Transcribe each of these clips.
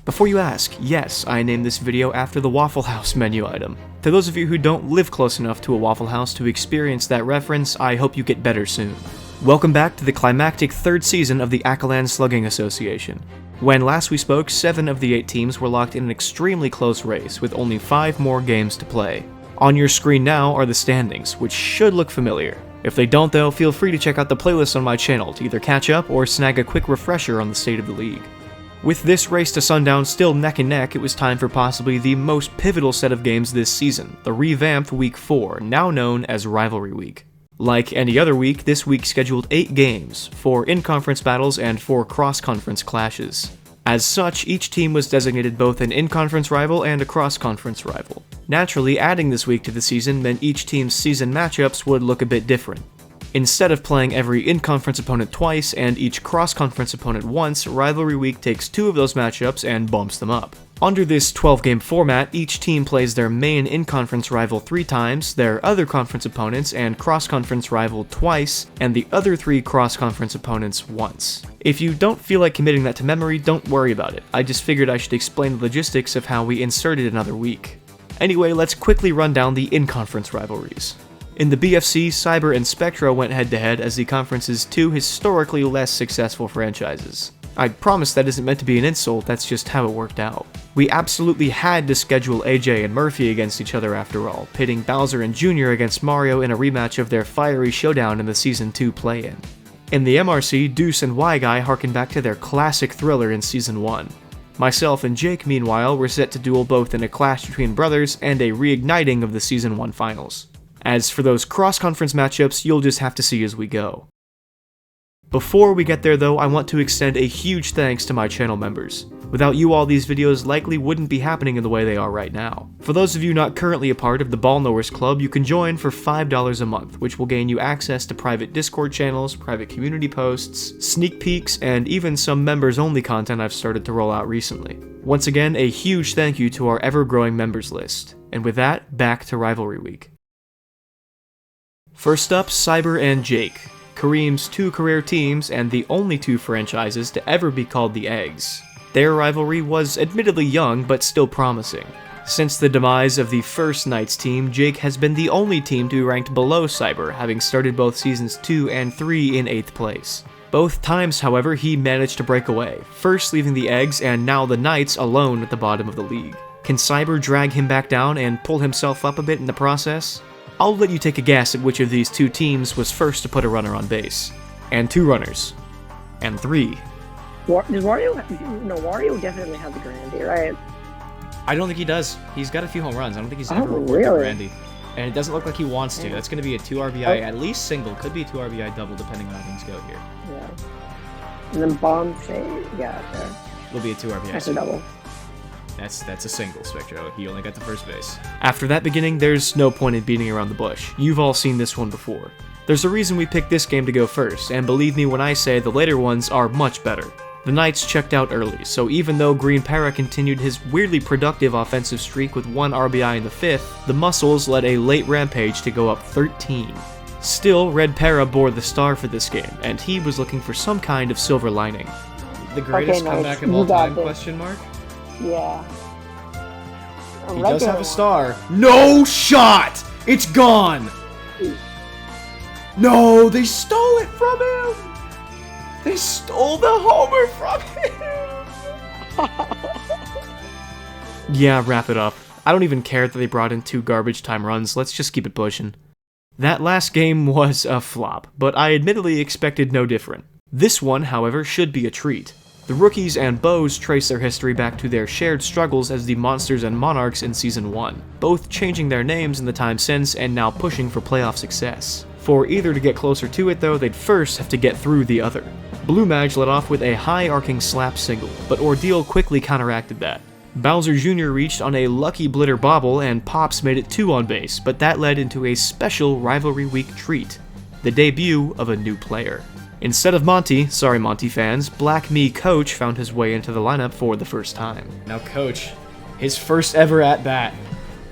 Before you ask, yes, I named this video after the Waffle House menu item. To those of you who don't live close enough to a Waffle House to experience that reference, I hope you get better soon. Welcome back to the climactic third season of the Akaland Slugging Association. When last we spoke, 7 of the 8 teams were locked in an extremely close race, with only 5 more games to play. On your screen now are the standings, which should look familiar. If they don't though, feel free to check out the playlist on my channel to either catch up or snag a quick refresher on the state of the league. With this race to Sundown still neck and neck, it was time for possibly the most pivotal set of games this season, the revamped Week 4, now known as Rivalry Week. Like any other week, this week scheduled 8 games, 4 in-conference battles and 4 cross-conference clashes. As such, each team was designated both an in-conference rival and a cross-conference rival. Naturally, adding this week to the season meant each team's season matchups would look a bit different. Instead of playing every in-conference opponent twice and each cross-conference opponent once, Rivalry Week takes 2 of those matchups and bumps them up. Under this 12-game format, each team plays their main in-conference rival 3 times, their other conference opponents and cross-conference rival twice, and the other 3 cross-conference opponents once. If you don't feel like committing that to memory, don't worry about it. I just figured I should explain the logistics of how we inserted another week. Anyway, let's quickly run down the in-conference rivalries. In the BFC, Cyber and Spectra went head-to-head as the conference's 2 historically less successful franchises. I promise that isn't meant to be an insult, that's just how it worked out. We absolutely had to schedule AJ and Murphy against each other after all, pitting Bowser and Jr. against Mario in a rematch of their fiery showdown in the Season 2 play-in. In the MRC, Deuce and Y-Guy harken back to their classic thriller in Season 1. Myself and Jake, meanwhile, were set to duel both in a clash between brothers and a reigniting of the Season 1 finals. As for those cross-conference matchups, you'll just have to see as we go. Before we get there though, I want to extend a huge thanks to my channel members. Without you all, these videos likely wouldn't be happening in the way they are right now. For those of you not currently a part of the Ball Knowers Club, you can join for $5 a month, which will gain you access to private Discord channels, private community posts, sneak peeks, and even some members-only content I've started to roll out recently. Once again, a huge thank you to our ever-growing members list. And with that, back to Rivalry Week. First up, Cyber and Jake, Kareem's 2 career teams and the only 2 franchises to ever be called the Eggs. Their rivalry was admittedly young, but still promising. Since the demise of the first Knights team, Jake has been the only team to be ranked below Cyber, having started both seasons 2 and 3 in 8th place. Both times, however, he managed to break away, first leaving the Eggs and now the Knights alone at the bottom of the league. Can Cyber drag him back down and pull himself up a bit in the process? I'll let you take a guess at which of these 2 teams was first to put a runner on base. And 2 runners. And 3. Does Wario? No, Wario definitely has the Grandy, right? I don't think he does. He's got a few home runs. I don't think he's ever Oh, worked really? Grandy. And it doesn't look like he wants to. Yeah. That's going to be a 2 RBI, at least single. Could be a 2 RBI double, depending on how things go here. Yeah. And then Bomb Shade, yeah, there. Will be a 2 RBI. That's a double. That's a single, Spectro. He only got the first base. After that beginning, there's no point in beating around the bush. You've all seen this one before. There's a reason we picked this game to go first, and believe me when I say the later ones are much better. The Knights checked out early, so even though Green Para continued his weirdly productive offensive streak with 1 RBI in the 5th, the Muscles led a late rampage to go up 13. Still, Red Para bore the star for this game, and he was looking for some kind of silver lining. The greatest comeback of all time, question mark? Yeah. He does have a star. No shot! It's gone! No, they stole it from him! They stole the homer from him! Yeah, wrap it up. I don't even care that they brought in 2 garbage time runs, let's just keep it pushing. That last game was a flop, but I admittedly expected no different. This one, however, should be a treat. The Rookies and Bows trace their history back to their shared struggles as the Monsters and Monarchs in Season 1, both changing their names in the time since and now pushing for playoff success. For either to get closer to it though, they'd first have to get through the other. Blue Mage led off with a high-arcing slap single, but Ordeal quickly counteracted that. Bowser Jr. reached on a lucky blitter bobble and Pops made it 2 on base, but that led into a special Rivalry Week treat, the debut of a new player. Instead of Monty, sorry Monty fans, Black Me Coach found his way into the lineup for the first time. Now Coach, his first ever at-bat,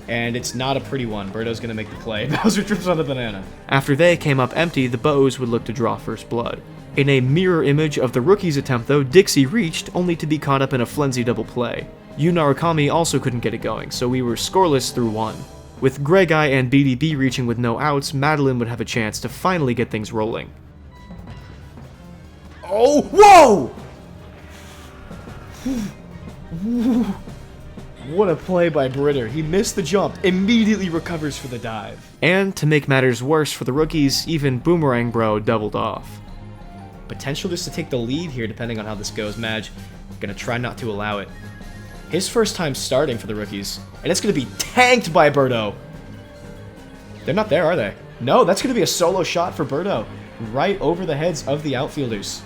and it's not a pretty one. Birdo's gonna make the play. Bowser trips on the banana. After they came up empty, the Bows would look to draw first blood. In a mirror image of the rookie's attempt though, Dixie reached, only to be caught up in a frenzy double play. Yu Narukami also couldn't get it going, so we were scoreless through 1. With Gregai and BDB reaching with no outs, Madeline would have a chance to finally get things rolling. Oh, whoa! What a play by Britter. He missed the jump, immediately recovers for the dive. And to make matters worse for the rookies, even Boomerang Bro doubled off. Potential just to take the lead here depending on how this goes. Madge, gonna try not to allow it. His first time starting for the rookies, and it's gonna be tanked by Birdo. They're not there, are they? No, that's gonna be a solo shot for Birdo, right over the heads of the outfielders.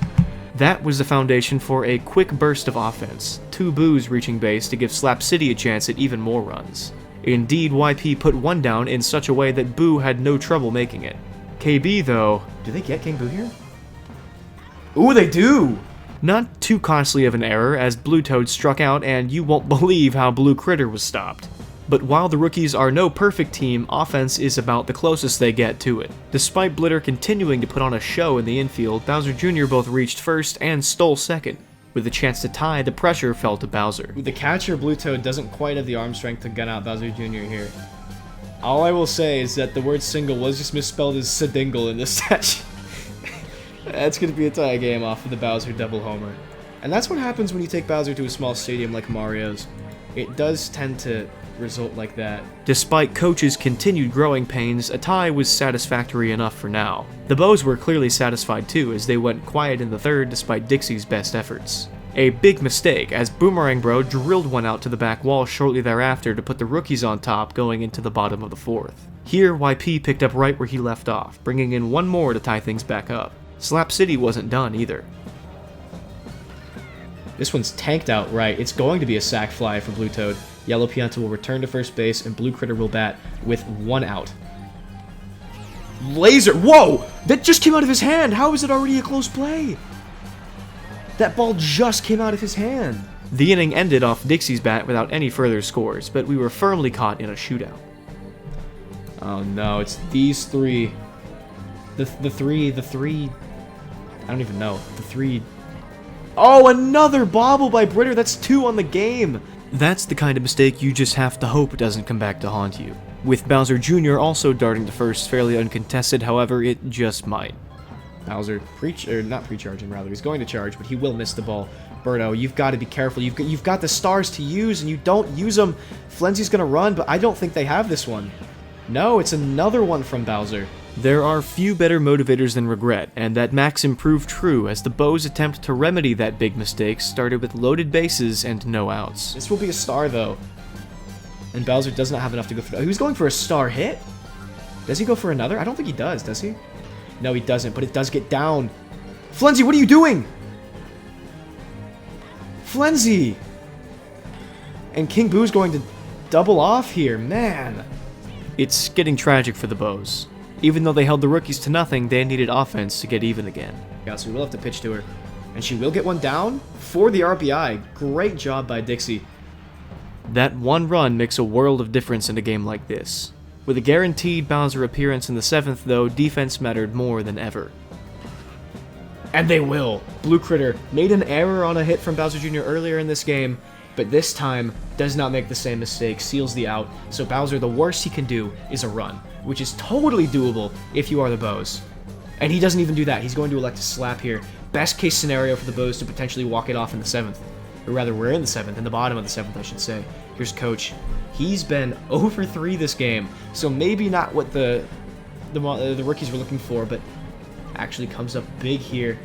That was the foundation for a quick burst of offense, 2 boos reaching base to give Slap City a chance at even more runs. Indeed, YP put 1 down in such a way that Boo had no trouble making it. KB though, do they get King Boo here? Ooh, they do! Not too costly of an error as Blue Toad struck out, and you won't believe how Blue Critter was stopped. But while the rookies are no perfect team, offense is about the closest they get to it. Despite Blitter continuing to put on a show in the infield, Bowser Jr. both reached first and stole second. With a chance to tie, the pressure fell to Bowser. The catcher, Blue Toad, doesn't quite have the arm strength to gun out Bowser Jr. here. All I will say is that the word single was just misspelled as Sadingle in this session. That's going to be a tie game off of the Bowser double homer. And that's what happens when you take Bowser to a small stadium like Mario's. It does tend to result like that. Despite Coach's continued growing pains, a tie was satisfactory enough for now. The Bows were clearly satisfied too, as they went quiet in the third despite Dixie's best efforts. A big mistake, as Boomerang Bro drilled one out to the back wall shortly thereafter to put the rookies on top going into the bottom of the 4th. Here, YP picked up right where he left off, bringing in 1 more to tie things back up. Slap City wasn't done either. This one's tanked out right. It's going to be a sac fly for Blue Toad. Yellow Pianta will return to first base, and Blue Critter will bat with 1 out. Laser! Whoa! That just came out of his hand! How is it already a close play? That ball just came out of his hand. The inning ended off Dixie's bat without any further scores, but we were firmly caught in a shootout. Oh no, it's these 3. The three... I don't even know. The 3... Oh, another bobble by Britter! That's 2 on the game! That's the kind of mistake you just have to hope doesn't come back to haunt you. With Bowser Jr. also darting to first fairly uncontested, however, it just might. Bowser, not pre-charging rather, he's going to charge, but he will miss the ball. Birdo, you've got to be careful. You've got the stars to use, and you don't use them. Flenzy's gonna run, but I don't think they have this one. No, it's another one from Bowser. There are few better motivators than regret, and that maxim proved true as the Bows' attempt to remedy that big mistake started with loaded bases and no outs. This will be a star, though. And Bowser does not have enough to go for... He was going for a star hit? Does he go for another? I don't think he does he? No, he doesn't, but it does get down. Flenzy, what are you doing? Flenzy! And King Boo's going to double off here, man. It's getting tragic for the Bows. Even though they held the rookies to nothing, they needed offense to get even again. Yeah, so we will have to pitch to her. And she will get one down for the RBI. Great job by Dixie. That 1 run makes a world of difference in a game like this. With a guaranteed Bowser appearance in the 7th, though, defense mattered more than ever. And they will. Blue Critter made an error on a hit from Bowser Jr. earlier in this game, but this time does not make the same mistake, seals the out, so Bowser, the worst he can do is a run, which is totally doable if you are the Bows. And he doesn't even do that. He's going to elect to slap here. Best case scenario for the Bows to potentially walk it off in the 7th. Or rather, we're in the 7th, in the bottom of the 7th, I should say. Here's Coach. He's been 0 for 3 this game, so maybe not what the rookies were looking for, but actually comes up big here.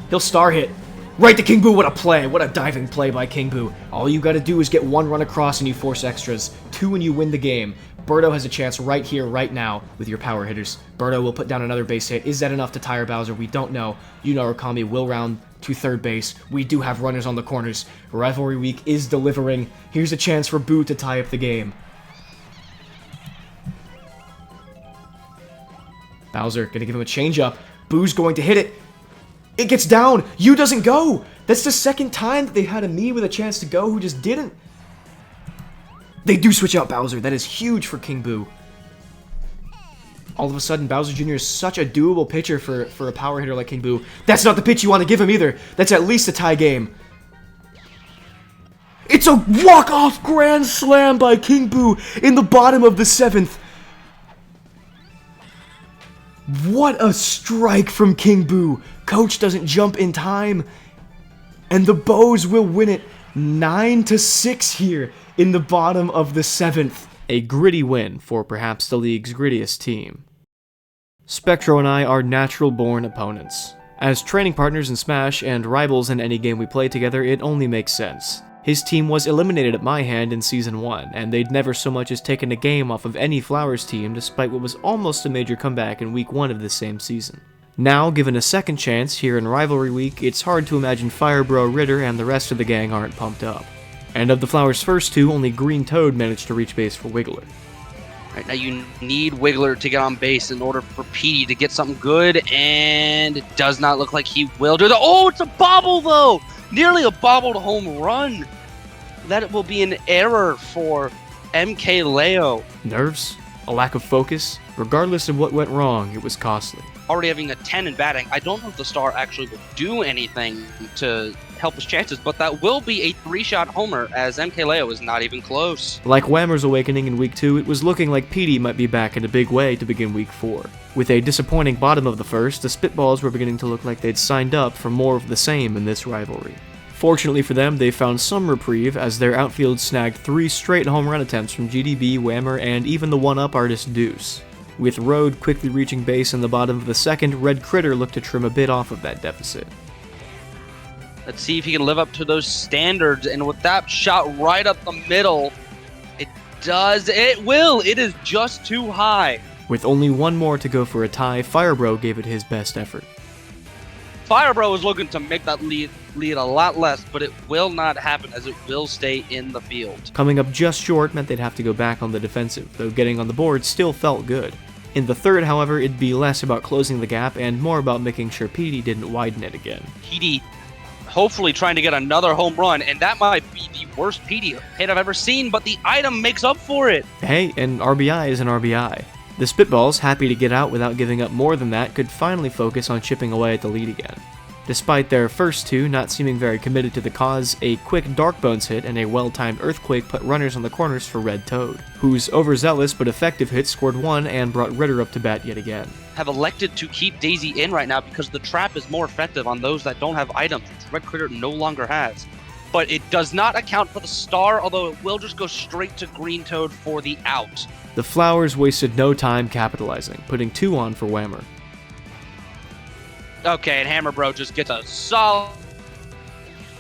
He'll star hit. Right to King Boo, what a play! What a diving play by King Boo. All you gotta do is get 1 run across and you force extras. 2 and you win the game. Birdo has a chance right here, right now, with your power hitters. Birdo will put down another base hit. Is that enough to tire Bowser? We don't know. Yu Narukami will round to third base. We do have runners on the corners. Rivalry Week is delivering. Here's a chance for Boo to tie up the game. Bowser gonna give him a changeup. Boo's going to hit it. It gets down! Yu doesn't go! That's the 2nd time that they had a me with a chance to go who just didn't. They do switch out Bowser. That is huge for King Boo. All of a sudden, Bowser Jr. is such a doable pitcher for a power hitter like King Boo. That's not the pitch you want to give him either. That's at least a tie game. It's a walk-off grand slam by King Boo in the bottom of the 7th. What a strike from King Boo. Coach doesn't jump in time, and the Bows will win it 9-6 here in the bottom of the 7th. A gritty win for perhaps the league's grittiest team. Spectro and I are natural-born opponents. As training partners in Smash and rivals in any game we play together, it only makes sense. His team was eliminated at my hand in Season 1, and they'd never so much as taken a game off of any Flowers team despite what was almost a major comeback in Week 1 of this same season. Now, given a second chance here in Rivalry Week, it's hard to imagine Firebro, Ritter, and the rest of the gang aren't pumped up. And of the Flowers' first two, only Green Toad managed to reach base for Wiggler. Right now you need Wiggler to get on base in order for Petey to get something good, and it does not look like he will do that. Oh, it's a bobble though! Nearly a bobbled home run. That will be an error for MK Leo. Nerves? A lack of focus? Regardless of what went wrong, it was costly. Already having a 10 in batting, I don't know if the star actually will do anything to help his chances, but that will be a 3-shot homer as MK Leo is not even close. Like Whammer's awakening in Week 2, it was looking like Petey might be back in a big way to begin Week 4. With a disappointing bottom of the first, the Spitballs were beginning to look like they'd signed up for more of the same in this rivalry. Fortunately for them, they found some reprieve as their outfield snagged 3 straight home run attempts from GDB, Whammer, and even the one-up artist Deuce. With Road quickly reaching base in the bottom of the 2nd, Red Critter looked to trim a bit off of that deficit. Let's see if he can live up to those standards, and with that shot right up the middle, it does, it will, it is just too high. With only one more to go for a tie, Firebro gave it his best effort. Firebro is looking to make that lead a lot less, but it will not happen as it will stay in the field. Coming up just short meant they'd have to go back on the defensive, though getting on the board still felt good. In the 3rd, however, it'd be less about closing the gap and more about making sure Petey didn't widen it again. Petey hopefully trying to get another home run, and that might be the worst Petey hit I've ever seen, but the item makes up for it. Hey, an RBI is an RBI. The Spitballs, happy to get out without giving up more than that, could finally focus on chipping away at the lead again. Despite their first two not seeming very committed to the cause, a quick Dark Bones hit and a well-timed Earthquake put runners on the corners for Red Toad, whose overzealous but effective hit scored 1 and brought Ritter up to bat yet again. Have elected to keep Daisy in right now because the trap is more effective on those that don't have items, which Red Critter no longer has. But it does not account for the star, although it will just go straight to Green Toad for the out. The Flowers wasted no time capitalizing, putting 2 on for Whammer. Okay, and Hammer Bro just gets a solid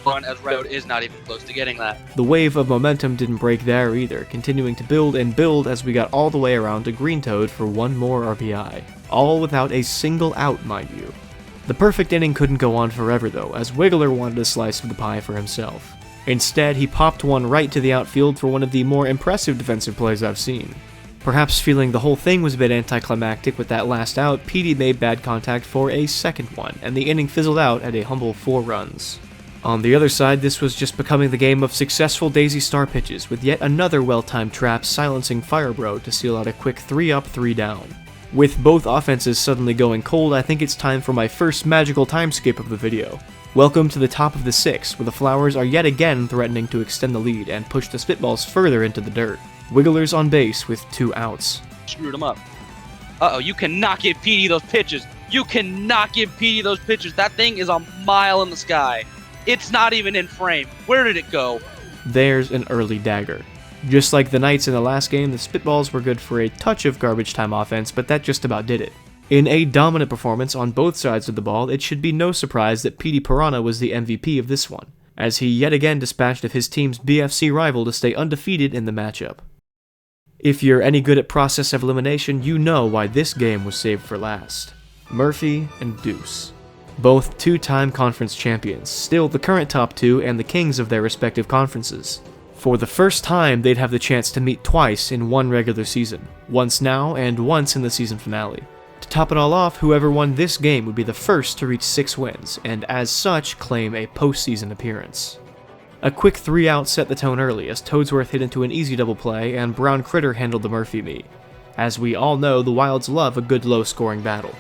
run as Red is not even close to getting that. The wave of momentum didn't break there either, continuing to build and build as we got all the way around to Green Toad for 1 more RBI. All without a single out, mind you. The perfect inning couldn't go on forever though, as Wiggler wanted a slice of the pie for himself. Instead, he popped one right to the outfield for one of the more impressive defensive plays I've seen. Perhaps feeling the whole thing was a bit anticlimactic with that last out, Petey made bad contact for a second one, and the inning fizzled out at a humble 4 runs. On the other side, this was just becoming the game of successful Daisy Star pitches, with yet another well-timed trap silencing Firebro to seal out a quick 3-up, 3-down. With both offenses suddenly going cold, I think it's time for my first magical time skip of the video. Welcome to the top of the 6th, where the Flowers are yet again threatening to extend the lead and push the Spitballs further into the dirt. Wiggler's on base with 2 outs. Screwed him up. Uh-oh, you cannot give Petey those pitches. You cannot give Petey those pitches. That thing is a mile in the sky. It's not even in frame. Where did it go? There's an early dagger. Just like the Knights in the last game, the Spitballs were good for a touch of garbage time offense, but that just about did it. In a dominant performance on both sides of the ball, it should be no surprise that Petey Piranha was the MVP of this one, as he yet again dispatched of his team's BFC rival to stay undefeated in the matchup. If you're any good at process of elimination, you know why this game was saved for last. Murphy and Deuce. Both 2-time conference champions, still the current top 2 and the kings of their respective conferences. For the first time, they'd have the chance to meet twice in one regular season, once now and once in the season finale. To top it all off, whoever won this game would be the first to reach 6 wins, and as such, claim a postseason appearance. A quick 3-out set the tone early as Toadsworth hit into an easy double play and Brown Critter handled the Murphy me. As we all know, the Wilds love a good low-scoring battle.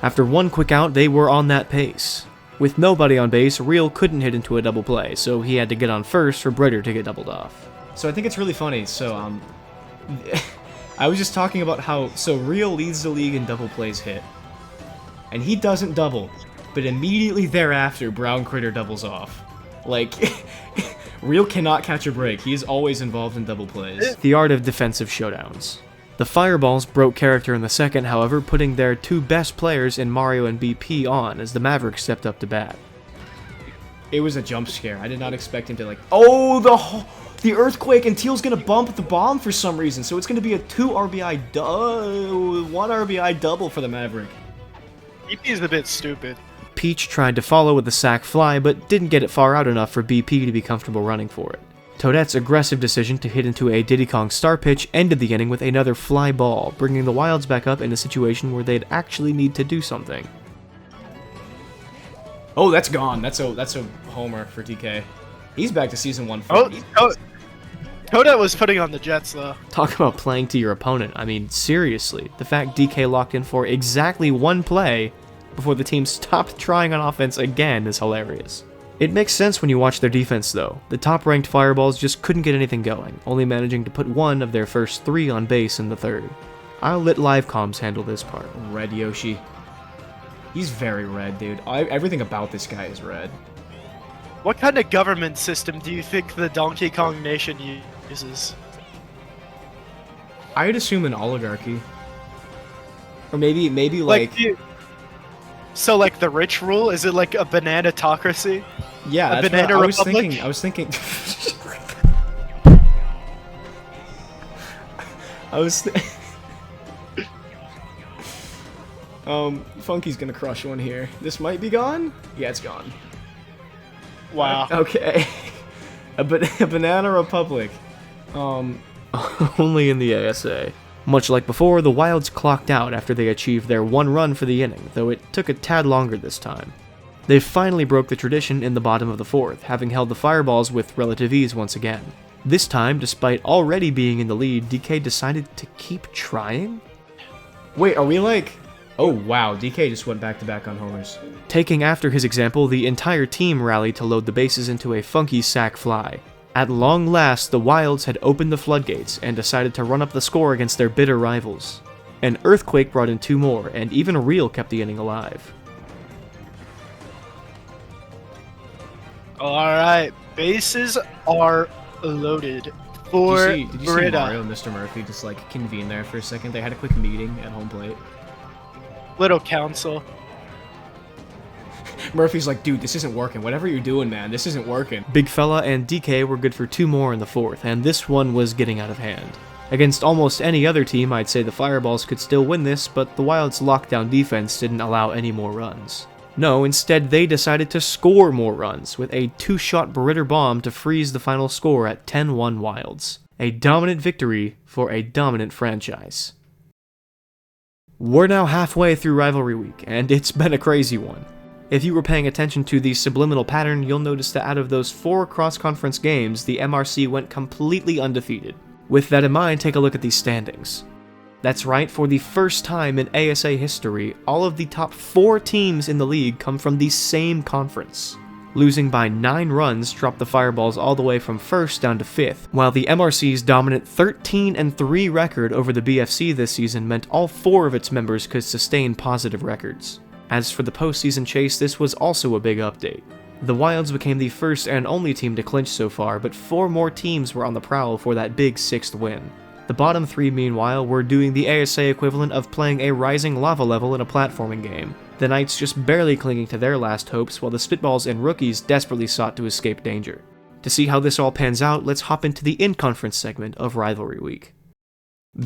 After one quick out, they were on that pace. With nobody on base, Real couldn't hit into a double play, so he had to get on first for Britter to get doubled off. So I think it's really funny, so I was just talking about how, so Real leads the league in double plays hit, and he doesn't double, but immediately thereafter, Brown Critter doubles off. Like, Real cannot catch a break, he is always involved in double plays. The art of defensive showdowns. The Fireballs broke character in the second, however, putting their two best players in Mario and BP on as the Mavericks stepped up to bat. It was a jump scare. I did not expect him to like, oh, the earthquake, and Teal's gonna bump the bomb for some reason, so it's gonna be a 1 RBI double for the Maverick. BP is a bit stupid. Peach tried to follow with the sac fly, but didn't get it far out enough for BP to be comfortable running for it. Toadette's aggressive decision to hit into a Diddy Kong star pitch ended the inning with another fly ball, bringing the Wilds back up in a situation where they'd actually need to do something. Oh, that's gone. That's a homer for TK. He's back to season 1. Toadette was putting on the Jets, though. Talk about playing to your opponent. I mean, seriously, the fact DK locked in for exactly one play before the team stopped trying on offense again is hilarious. It makes sense when you watch their defense, though. The top-ranked Fireballs just couldn't get anything going, only managing to put one of their first 3 on base in the third. I'll let live comms handle this part. Red Yoshi. He's very red, dude. Everything about this guy is red. What kind of government system do you think the Donkey Kong Nation uses? I'd assume an oligarchy. Or maybe like... So, like, the rich rule? Is it like a banana-tocracy? Yeah, a banana republic? I was thinking... Funky's gonna crush one here. This might be gone? Yeah, it's gone. Wow. Okay. a banana republic. Only in the ASA. Much like before, the Wilds clocked out after they achieved their 1 run for the inning, though it took a tad longer this time. They finally broke the tradition in the bottom of the 4th, having held the Fireballs with relative ease once again. This time, despite already being in the lead, DK decided to keep trying? Wait, are we like... Oh wow, DK just went back-to-back on homers. Taking after his example, the entire team rallied to load the bases into a funky sac fly. At long last, the Wilds had opened the floodgates and decided to run up the score against their bitter rivals. An earthquake brought in 2 more, and even Real kept the inning alive. Alright, bases are loaded for Did you see Mario and Mr. Murphy just like convene there for a second? They had a quick meeting at home plate. Little council. Murphy's like, dude, this isn't working. Whatever you're doing, man, this isn't working. Big Fella and DK were good for 2 more in the 4th, and this one was getting out of hand. Against almost any other team, I'd say the Fireballs could still win this, but the Wilds' lockdown defense didn't allow any more runs. No, instead they decided to score more runs, with a 2-shot Britter bomb to freeze the final score at 10-1 Wilds. A dominant victory for a dominant franchise. We're now halfway through Rivalry Week, and it's been a crazy one. If you were paying attention to the subliminal pattern, you'll notice that out of those 4 cross-conference games, the MRC went completely undefeated. With that in mind, take a look at these standings. That's right, for the first time in ASA history, all of the top 4 teams in the league come from the same conference. Losing by 9 runs dropped the Fireballs all the way from 1st down to 5th, while the MRC's dominant 13-3 record over the BFC this season meant all 4 of its members could sustain positive records. As for the postseason chase, this was also a big update. The Wilds became the first and only team to clinch so far, but 4 more teams were on the prowl for that big 6th win. The bottom 3, meanwhile, were doing the ASA equivalent of playing a rising lava level in a platforming game. The Knights just barely clinging to their last hopes, while the Spitballs and Rookies desperately sought to escape danger. To see how this all pans out, let's hop into the in-conference segment of Rivalry Week.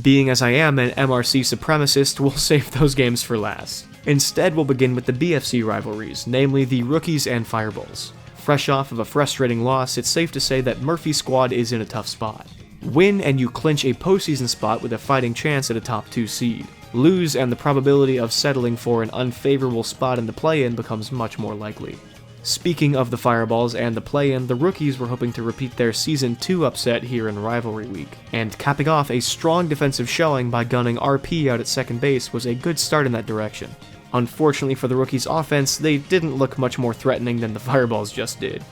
Being as I am an MRC supremacist, we'll save those games for last. Instead, we'll begin with the BFC rivalries, namely the Rookies and Fireballs. Fresh off of a frustrating loss, it's safe to say that Murphy's squad is in a tough spot. Win and you clinch a postseason spot with a fighting chance at a top 2 seed. Lose and the probability of settling for an unfavorable spot in the play-in becomes much more likely. Speaking of the Fireballs and the play-in, the Rookies were hoping to repeat their Season 2 upset here in Rivalry Week, and capping off a strong defensive showing by gunning RP out at second base was a good start in that direction. Unfortunately for the Rookies' offense, they didn't look much more threatening than the Fireballs just did.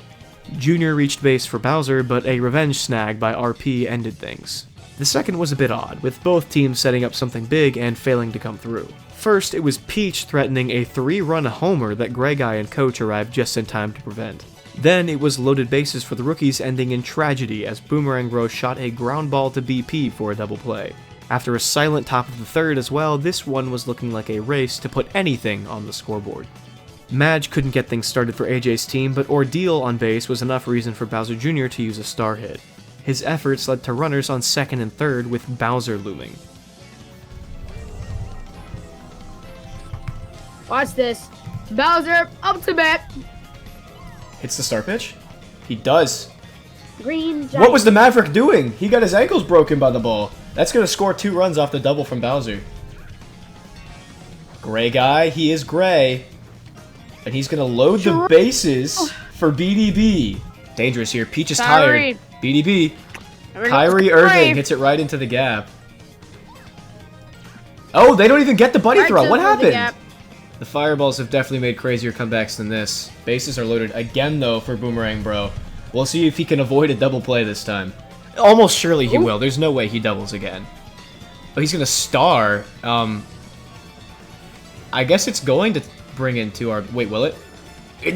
Junior reached base for Bowser, but a revenge snag by RP ended things. The second was a bit odd, with both teams setting up something big and failing to come through. First, it was Peach threatening a 3-run homer that Grey Guy and Coach arrived just in time to prevent. Then it was loaded bases for the Rookies ending in tragedy as Boomerang Bro shot a ground ball to BP for a double play. After a silent top of the third as well, this one was looking like a race to put anything on the scoreboard. Madge couldn't get things started for AJ's team, but Ordeal on base was enough reason for Bowser Jr. to use a star hit. His efforts led to runners on second and third with Bowser looming. Watch this. Bowser, up to bat. Hits the start pitch? He does. Green giant. What was the Maverick doing? He got his ankles broken by the ball. That's going to score 2 runs off the double from Bowser. Gray Guy, he is gray. And he's going to load the bases for BDB. Dangerous here. Peach is tired. BDB. Kyrie Irving hits it right into the gap. Oh, they don't even get the buddy throw. What happened? The Fireballs have definitely made crazier comebacks than this. Bases are loaded again, though, for Boomerang Bro. We'll see if he can avoid a double play this time. Almost surely he will. There's no way he doubles again. Oh, he's going to star. I guess it's going to bring in 2 RB. Wait, will it?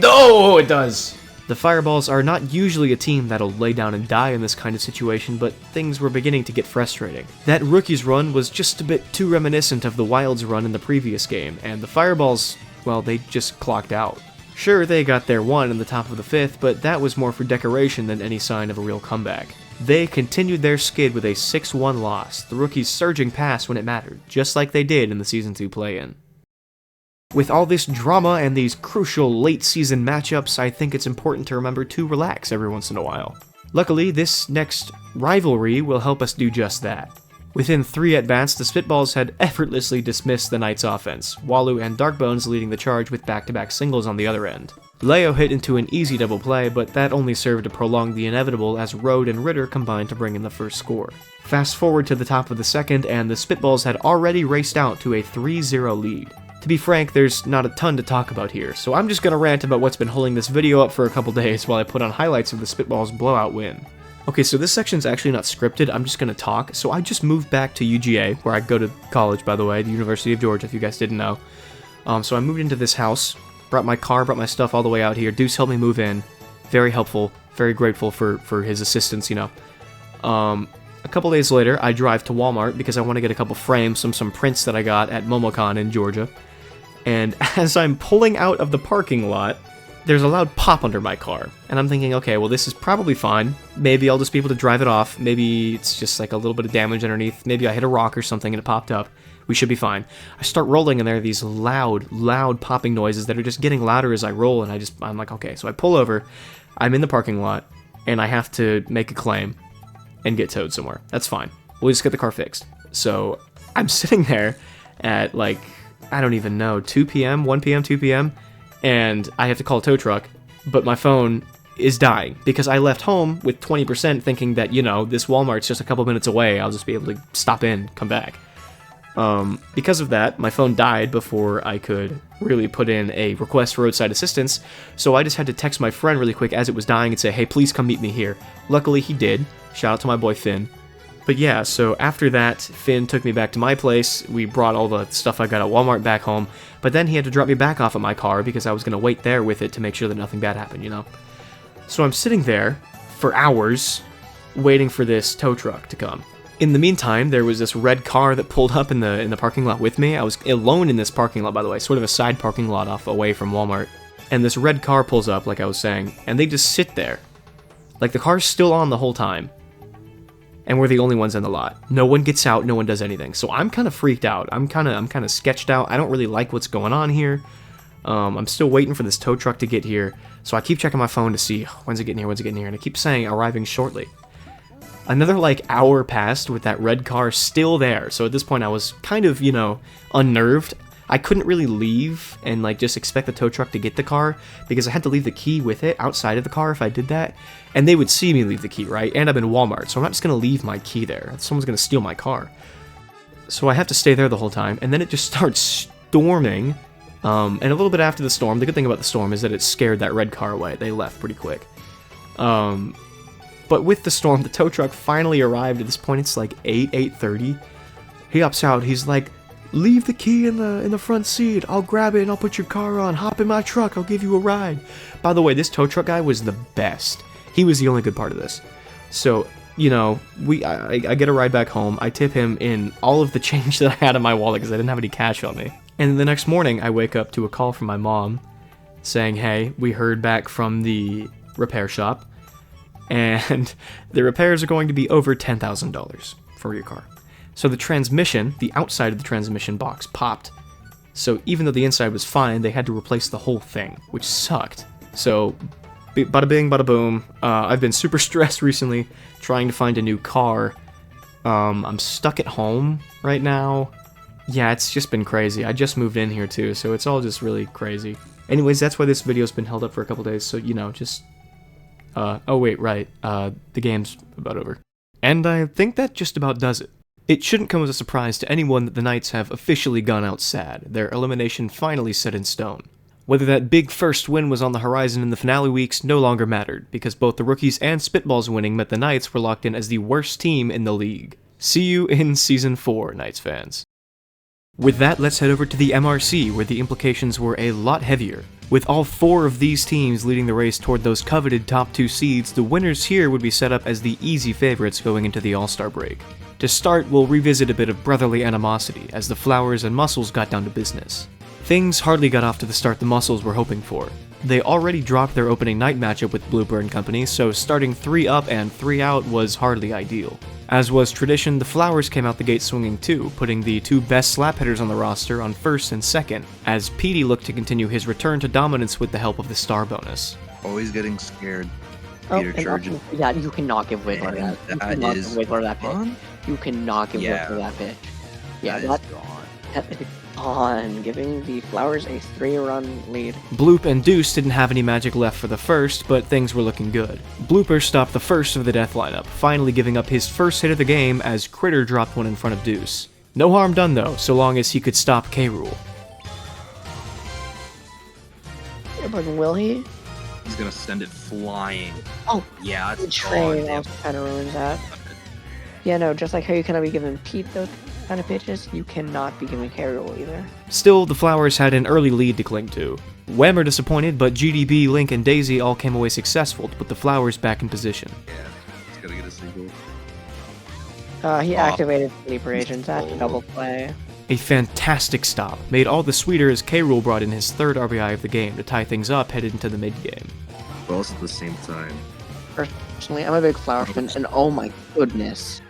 Oh, it does. The Fireballs are not usually a team that'll lay down and die in this kind of situation, but things were beginning to get frustrating. That Rookie's run was just a bit too reminiscent of the Wild's run in the previous game, and the Fireballs, well, they just clocked out. Sure, they got their 1 in the top of the 5th, but that was more for decoration than any sign of a real comeback. They continued their skid with a 6-1 loss, the Rookies surging past when it mattered, just like they did in the Season 2 play-in. With all this drama and these crucial late-season matchups, I think it's important to remember to relax every once in a while. Luckily, this next rivalry will help us do just that. Within 3 at-bats, the Spitballs had effortlessly dismissed the Knights' offense, Walu and Darkbones leading the charge with back-to-back singles on the other end. Leo hit into an easy double play, but that only served to prolong the inevitable as Rode and Ritter combined to bring in the first score. Fast forward to the top of the second, and the Spitballs had already raced out to a 3-0 lead. To be frank, there's not a ton to talk about here, so I'm just gonna rant about what's been holding this video up for a couple days while I put on highlights of the Spitballs' blowout win. Okay, so this section's actually not scripted, I'm just gonna talk. So I just moved back to UGA, where I go to college, by the way, the University of Georgia, if you guys didn't know. So I moved into this house, brought my car, brought my stuff all the way out here. Deuce helped me move in. Very helpful, very grateful for his assistance, you know. A couple days later, I drive to Walmart because I want to get a couple frames, some prints that I got at MomoCon in Georgia. And as I'm pulling out of the parking lot, there's a loud pop under my car. And I'm thinking, okay, well, this is probably fine. Maybe I'll just be able to drive it off. Maybe it's just like a little bit of damage underneath. Maybe I hit a rock or something and it popped up. We should be fine. I start rolling and there are these loud popping noises that are just getting louder as I roll. And I'm like, okay. So I pull over. I'm in the parking lot and I have to make a claim and get towed somewhere. That's fine. We'll just get the car fixed. So I'm sitting there at like, I don't even know, 2 p.m., 1 p.m., 2 p.m., and I have to call a tow truck, but my phone is dying because I left home with 20% thinking that, you know, this Walmart's just a couple minutes away, I'll just be able to stop in, come back. Because of that, my phone died before I could really put in a request for roadside assistance, so I just had to text my friend really quick as it was dying and say, hey, please come meet me here. Luckily, he did. Shout out to my boy Finn. But yeah, so after that, Finn took me back to my place, we brought all the stuff I got at Walmart back home, but then he had to drop me back off at my car because I was going to wait there with it to make sure that nothing bad happened, you know? So I'm sitting there for hours, waiting for this tow truck to come. In the meantime, there was this red car that pulled up in the parking lot with me. I was alone in this parking lot, by the way, sort of a side parking lot off away from Walmart. And this red car pulls up, like I was saying, and they just sit there. Like the car's still on the whole time. And we're the only ones in the lot. No one gets out, no one does anything. So I'm kind of freaked out. I'm kind of sketched out. I don't really like what's going on here. I'm still waiting for this tow truck to get here. So I keep checking my phone to see, when's it getting here, and I keep saying arriving shortly. Another like hour passed with that red car still there. So at this point I was kind of, you know, unnerved. I couldn't really leave and like just expect the tow truck to get the car because I had to leave the key with it outside of the car if I did that, and they would see me leave the key, right? And I'm in Walmart, so I'm not just gonna leave my key there. Someone's gonna steal my car. So I have to stay there the whole time, and then it just starts storming. And a little bit after the storm, the good thing about the storm is that it scared that red car away. They left pretty quick. But with the storm, the tow truck finally arrived. At this point, it's like 8:30. He hops out. He's like, "Leave the key in the front seat. I'll grab it and I'll put your car on. Hop in my truck. I'll give you a ride." By the way, this tow truck guy was the best. He was the only good part of this. So, you know, I get a ride back home. I tip him in all of the change that I had in my wallet because I didn't have any cash on me. And the next morning, I wake up to a call from my mom saying, "Hey, we heard back from the repair shop, and the repairs are going to be over $10,000 for your car." So the transmission, the outside of the transmission box popped. So even though the inside was fine, they had to replace the whole thing, which sucked. So bada bing, bada boom. I've been super stressed recently trying to find a new car. I'm stuck at home right now. Yeah, it's just been crazy. I just moved in here too, so it's all just really crazy. Anyways, that's why this video's been held up for a couple days, so, you know, just... oh wait, right. The game's about over. And I think that just about does it. It shouldn't come as a surprise to anyone that the Knights have officially gone out sad, their elimination finally set in stone. Whether that big first win was on the horizon in the finale weeks no longer mattered, because both the Rookies and Spitballs winning meant the Knights were locked in as the worst team in the league. See you in Season 4, Knights fans. With that, let's head over to the MRC, where the implications were a lot heavier. With all 4 of these teams leading the race toward those coveted top 2 seeds, the winners here would be set up as the easy favorites going into the All-Star break. To start, we'll revisit a bit of brotherly animosity as the Flowers and Muscles got down to business. Things hardly got off to the start the Muscles were hoping for. They already dropped their opening night matchup with Bluebird and Company, so starting 3 up and 3 out was hardly ideal. As was tradition, the Flowers came out the gate swinging too, putting the 2 best slap hitters on the roster on first and second, as Petey looked to continue his return to dominance with the help of the star bonus. Always getting scared. Oh, Peter charging. yeah, you cannot give Wiggler that. You That cannot is give Wiggler that pitch. gone? You cannot give Yeah. Wiggler that pitch. Yeah, That is gone. that is gone. Giving the Flowers a 3-run lead. Bloop and Deuce didn't have any magic left for the first, but things were looking good. Blooper stopped the first of the death lineup, finally giving up his first hit of the game as Critter dropped one in front of Deuce. No harm done though, so long as he could stop K-Rool. Yeah, but will he? He's gonna send it flying. Oh, Yeah, the it's train gone. also kind of ruins that. Yeah, no, just like how you cannot be giving Pete those kind of pitches, you cannot be giving Carol either. Still, the Flowers had an early lead to cling to. Whammer disappointed, but GDB, Link, and Daisy all came away successful to put the Flowers back in position. Yeah, he's gonna get a single. He Oh. activated Sleeper Agents at double play. A fantastic stop, made all the sweeter as K-Rool brought in his 3rd RBI of the game to tie things up headed into the mid-game. But also at the same time, Personally, I'm a big Flowers fan, and oh my goodness.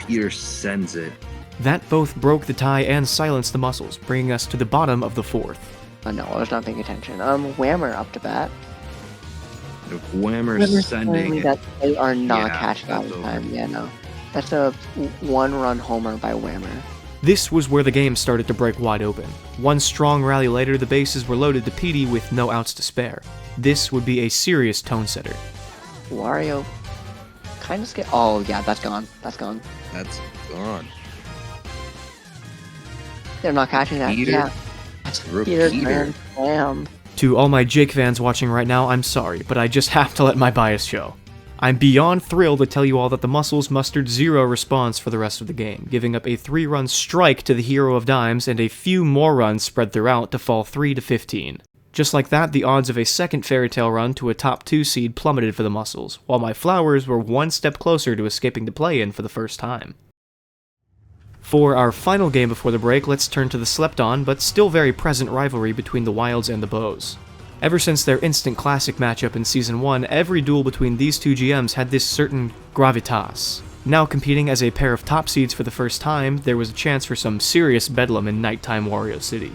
Peter sends it. That both broke the tie and silenced the Muscles, bringing us to the bottom of the 4th. Oh no, I was not paying attention. Whammer up to bat. If Whammer's Whammer's sending telling me it. that they are not Yeah, catching out that's in over. time. Yeah, no. That's a 1-run homer by Whammer. This was where the game started to break wide open. One strong rally later, the bases were loaded to Petey with no outs to spare. This would be a serious tone setter. Wario kind of scared. Oh yeah, that's gone. That's gone. That's gone. They're not catching that. Peter? Yeah. Peter Peter. Grand Slam. To all my Jake fans watching right now, I'm sorry, but I just have to let my bias show. I'm beyond thrilled to tell you all that the Muscles mustered 0 response for the rest of the game, giving up a 3-run strike to the hero of dimes and a few more runs spread throughout to fall 3-15. Just like that, the odds of a second Fairy Tail run to a top 2 seed plummeted for the Muscles, while my Flowers were one step closer to escaping the play-in for the first time. For our final game before the break, let's turn to the slept-on, but still very present rivalry between the Wilds and the Bows. Ever since their instant classic matchup in Season 1, every duel between these 2 GMs had this certain gravitas. Now competing as a pair of top seeds for the first time, there was a chance for some serious bedlam in nighttime Wario City.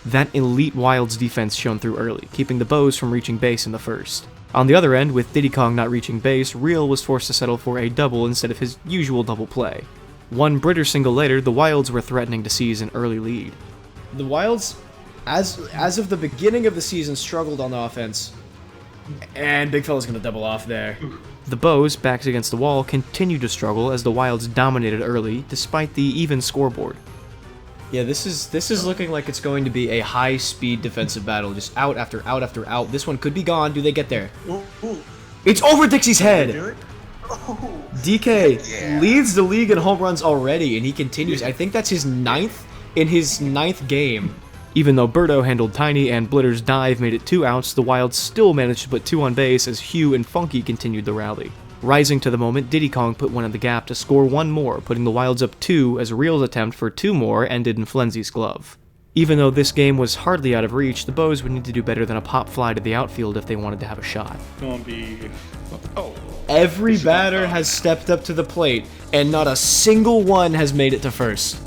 That elite Wilds defense shone through early, keeping the Bows from reaching base in the first. On the other end, with Diddy Kong not reaching base, Real was forced to settle for a double instead of his usual double play. One Britter single later, the Wilds were threatening to seize an early lead. The Wilds, as of the beginning of the season, struggled on offense. And Big Fella's gonna double off there. The Bows, backs against the wall, continued to struggle as the Wilds dominated early, despite the even scoreboard. Yeah, this is looking like it's going to be a high-speed defensive battle, just out after out after out. This one could be gone. Do they get there? It's over Dixie's head! DK leads the league in home runs already, and he continues. I think that's his ninth in his ninth game. Even though Birdo handled Tiny and Blitter's dive made it 2 outs, the Wilds still managed to put 2 on base as Hugh and Funky continued the rally. Rising to the moment, Diddy Kong put one in the gap to score 1 more, putting the Wilds up 2 as Real's attempt for 2 more ended in Flenzy's glove. Even though this game was hardly out of reach, the Bows would need to do better than a pop fly to the outfield if they wanted to have a shot. Every batter has stepped up to the plate, and not a single one has made it to first.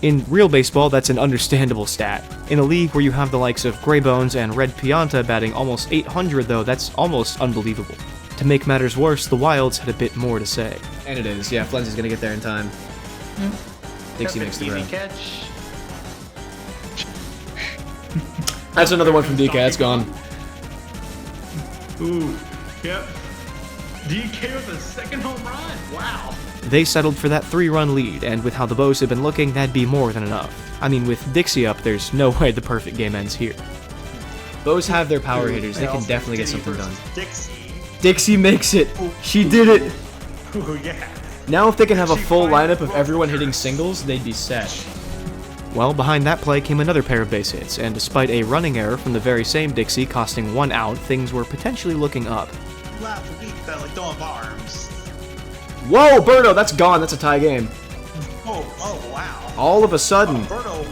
In real baseball, that's an understandable stat. In a league where you have the likes of Greybones and Red Pianta batting almost 800 though, that's almost unbelievable. To make matters worse, the Wilds had a bit more to say. And it is, yeah, Flenzy's gonna get there in time. Dixie makes the grab. Catch. That's another one from DK, it's gone. Ooh, yep. DK with a second home run, wow. They settled for that 3-run lead, and with how the Bows have been looking, that'd be more than enough. I mean, with Dixie up, there's no way the perfect game ends here. Bows have their power hitters, they can definitely get something done. Dixie makes it! She did it! Ooh, yeah. Now if they can have a full lineup of everyone hitting singles, they'd be set. Well, behind that play came another pair of base hits, and despite a running error from the very same Dixie costing 1 out, things were potentially looking up. Whoa, Birdo, that's gone, that's a tie game. Oh, wow. All of a sudden. Birdo.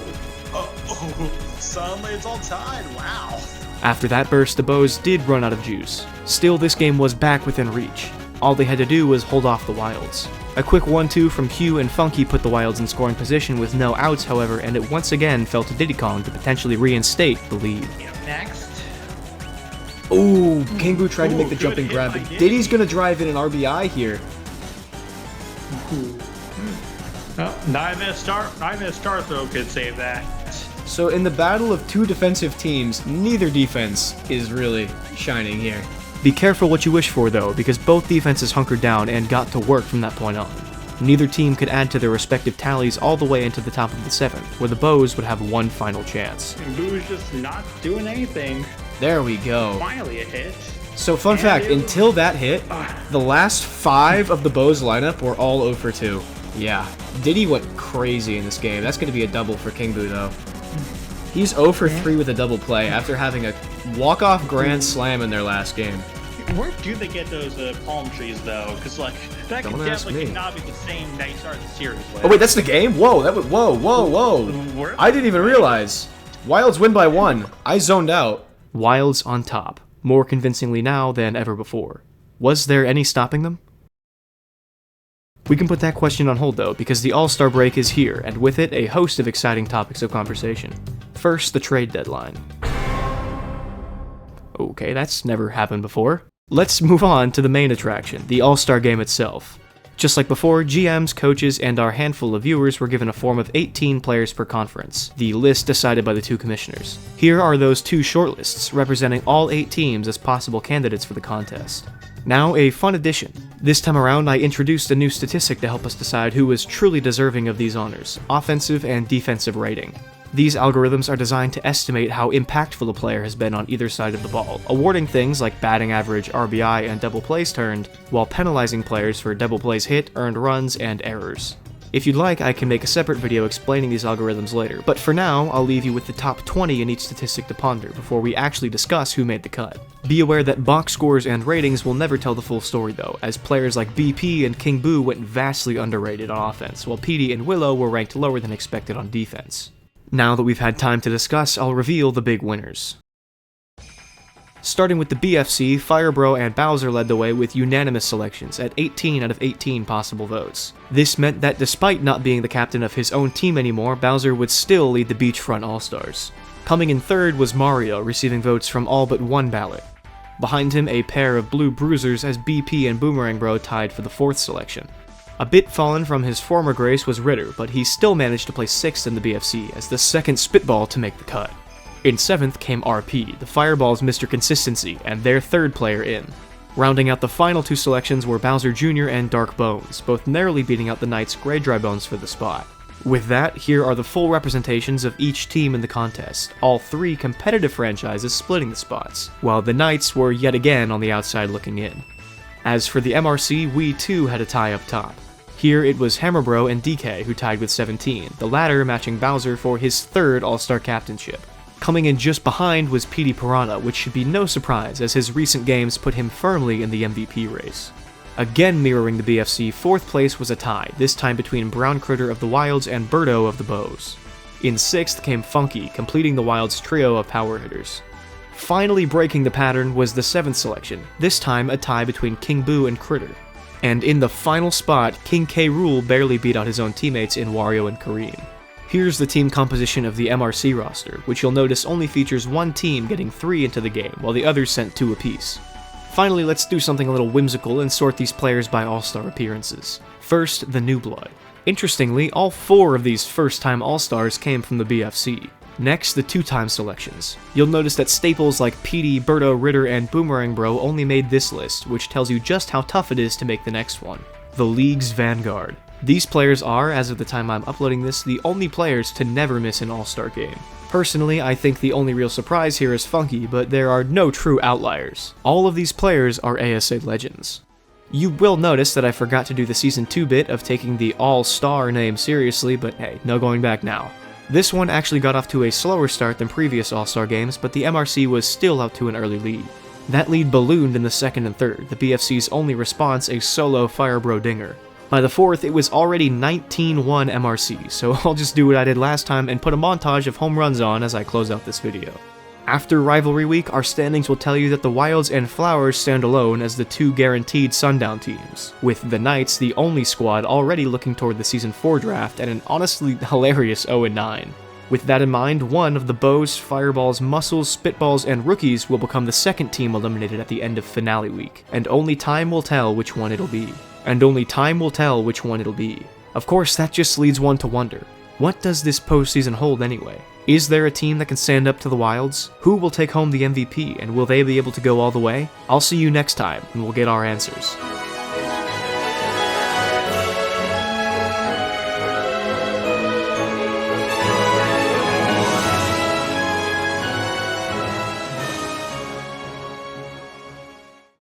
Suddenly it's all tied, wow. After that burst, the Bows did run out of juice. Still, this game was back within reach. All they had to do was hold off the Wilds. A quick 1-2 from Hugh and Funky put the Wilds in scoring position with no outs, however, and it once again fell to Diddy Kong to potentially reinstate the lead. Next. Ooh, King Boo tried to make the jumping grab, but Diddy's gonna drive in an RBI here. Oh, not even a star throw could save that. So in the battle of 2 defensive teams, neither defense is really shining here. Be careful what you wish for though, because both defenses hunkered down and got to work from that point on. Neither team could add to their respective tallies all the way into the top of the 7th, where the Bows would have one final chance. And Boo's just not doing anything. There we go. Finally a hit. So fun fact, until that hit, the last 5 of the Bows lineup were all 0 for 2. Yeah, Diddy went crazy in this game. That's going to be a double for King Boo though. He's 0 for 3 with a double play after having a walk-off grand slam in their last game. Where do they get those palm trees though? Because like that could definitely not be the same night start of the series with. Oh wait, that's the game? Whoa, that was whoa. I didn't even realize. Wilds win by 1. I zoned out. Wilds on top, more convincingly now than ever before. Was there any stopping them? We can put that question on hold though, because the All-Star break is here, and with it, a host of exciting topics of conversation. First, the trade deadline. Okay, that's never happened before. Let's move on to the main attraction, the All-Star game itself. Just like before, GMs, coaches, and our handful of viewers were given a form of 18 players per conference, the list decided by the 2 commissioners. Here are those 2 shortlists, representing all 8 teams as possible candidates for the contest. Now, a fun addition. This time around, I introduced a new statistic to help us decide who is truly deserving of these honors, offensive and defensive rating. These algorithms are designed to estimate how impactful a player has been on either side of the ball, awarding things like batting average, RBI, and double plays turned, while penalizing players for double plays hit, earned runs, and errors. If you'd like, I can make a separate video explaining these algorithms later, but for now, I'll leave you with the top 20 in each statistic to ponder before we actually discuss who made the cut. Be aware that box scores and ratings will never tell the full story though, as players like BP and King Boo went vastly underrated on offense, while Petey and Willow were ranked lower than expected on defense. Now that we've had time to discuss, I'll reveal the big winners. Starting with the BFC, Firebro and Bowser led the way with unanimous selections at 18 out of 18 possible votes. This meant that despite not being the captain of his own team anymore, Bowser would still lead the Beachfront All-Stars. Coming in third was Mario, receiving votes from all but 1 ballot. Behind him, a pair of blue bruisers as BP and Boomerang Bro tied for the 4th selection. A bit fallen from his former grace was Ritter, but he still managed to place 6th in the BFC as the second spitball to make the cut. In 7th came RP, the Fireball's Mr. Consistency, and their 3rd player in. Rounding out the final 2 selections were Bowser Jr. and Dark Bones, both narrowly beating out the Knights' Grey Dry Bones for the spot. With that, here are the full representations of each team in the contest, all 3 competitive franchises splitting the spots, while the Knights were yet again on the outside looking in. As for the MRC, we too had a tie up top. Here it was Hammerbro and DK who tied with 17, the latter matching Bowser for his 3rd All-Star captainship. Coming in just behind was PD Piranha, which should be no surprise as his recent games put him firmly in the MVP race. Again mirroring the BFC, 4th place was a tie, this time between Brown Critter of the Wilds and Birdo of the Bows. In 6th came Funky, completing the Wilds' trio of power hitters. Finally breaking the pattern was the 7th selection, this time a tie between King Boo and Critter. And in the final spot, King K. Rool barely beat out his own teammates in Wario and Kareem. Here's the team composition of the MRC roster, which you'll notice only features one team getting 3 into the game, while the others sent 2 apiece. Finally, let's do something a little whimsical and sort these players by All-Star appearances. First, the New Blood. Interestingly, all 4 of these first-time All-Stars came from the BFC. Next, the 2-time selections. You'll notice that staples like PD, Birdo, Ritter, and Boomerang Bro only made this list, which tells you just how tough it is to make the next one. The League's Vanguard. These players are, as of the time I'm uploading this, the only players to never miss an All-Star game. Personally, I think the only real surprise here is Funky, but there are no true outliers. All of these players are ASA legends. You will notice that I forgot to do the Season 2 bit of taking the All-Star name seriously, but hey, no going back now. This one actually got off to a slower start than previous All-Star games, but the MRC was still out to an early lead. That lead ballooned in the 2nd and 3rd, the BFC's only response a solo Firebro Dinger. By the 4th, it was already 19-1 MRC, so I'll just do what I did last time and put a montage of home runs on as I close out this video. After Rivalry Week, our standings will tell you that the Wilds and Flowers stand alone as the 2 guaranteed Sundown teams, with the Knights the only squad already looking toward the Season 4 draft and an honestly hilarious 0-9. With that in mind, one of the Bows, Fireballs, Muscles, Spitballs, and Rookies will become the 2nd team eliminated at the end of Finale Week, and only time will tell which one it'll be. Of course, that just leads one to wonder, what does this postseason hold anyway? Is there a team that can stand up to the Wilds? Who will take home the MVP, and will they be able to go all the way? I'll see you next time, and we'll get our answers.